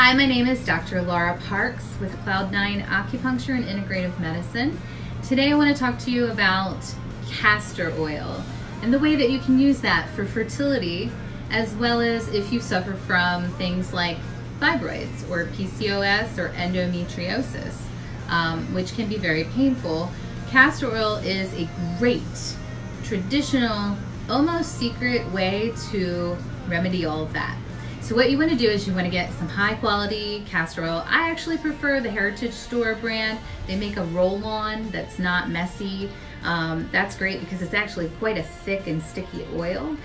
Hi, my name is Dr. Laura Parks with Cloud9 Acupuncture and Integrative Medicine. Today I want to talk to you about castor oil and the way that you can use that for fertility, as well as if you suffer from things like fibroids or PCOS or endometriosis, which can be very painful. Castor oil is a great traditional, almost secret way to remedy all of that. So what you want to do is you want to get some high quality castor oil. I actually prefer the Heritage Store brand. They make a roll-on that's not messy. That's great because it's actually quite a thick and sticky oil.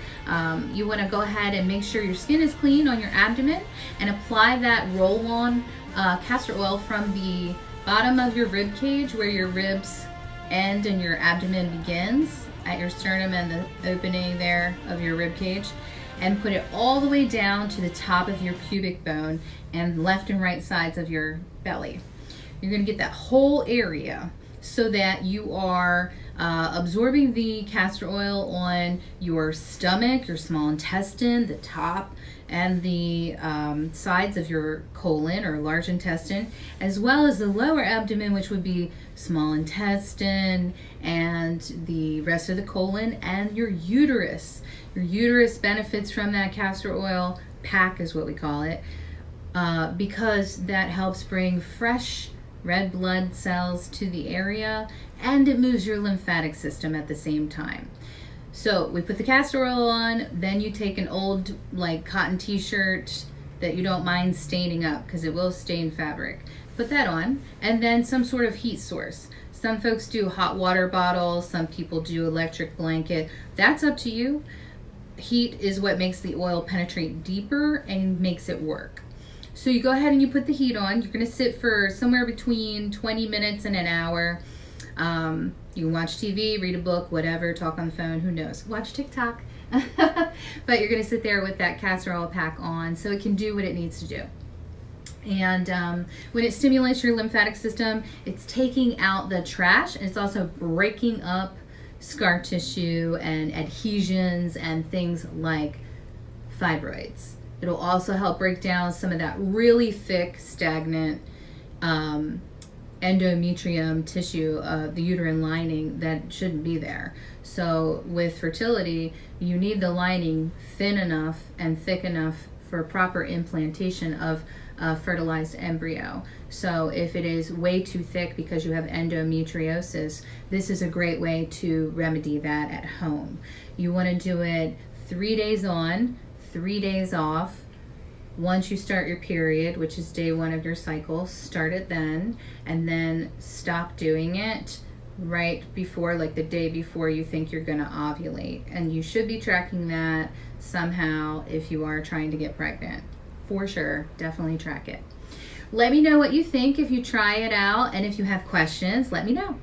You want to go ahead and make sure your skin is clean on your abdomen and apply that roll-on castor oil from the bottom of your rib cage where your ribs end and your abdomen begins at your sternum and the opening there of your rib cage, and put it all the way down to the top of your pubic bone and left and right sides of your belly. You're going to get that whole area so that you are absorbing the castor oil on your stomach, your small intestine, the top and the sides of your colon or large intestine, as well as the lower abdomen, which would be small intestine and the rest of the colon, and your uterus. Your uterus benefits from that castor oil pack, is what we call it, because that helps bring fresh red blood cells to the area, and it moves your lymphatic system at the same time. So we put the castor oil on, then you take an old like cotton t-shirt that you don't mind staining up because it will stain fabric. Put that on, and then some sort of heat source. Some folks do hot water bottles, some people do electric blanket. That's up to you. Heat is what makes the oil penetrate deeper and makes it work. So you go ahead and you put the heat on. You're going to sit for somewhere between 20 minutes and an hour. You can watch TV, read a book, whatever, talk on the phone, who knows. Watch TikTok. But you're going to sit there with that castor oil pack on so it can do what it needs to do. And when it stimulates your lymphatic system, it's taking out the trash, and it's also breaking up scar tissue and adhesions and things like fibroids. It'll also help break down some of that really thick, stagnant endometrium tissue, the uterine lining that shouldn't be there. So with fertility, you need the lining thin enough and thick enough for proper implantation of a fertilized embryo. So if it is way too thick because you have endometriosis, this is a great way to remedy that at home. You want to do it 3 days on, 3 days off. Once you start your period, which is day 1 of your cycle, start it then, and then stop doing it right before, like the day before you think you're going to ovulate. And you should be tracking that somehow if you are trying to get pregnant. For sure, definitely track it. Let me know what you think if you try it out, and if you have questions, let me know.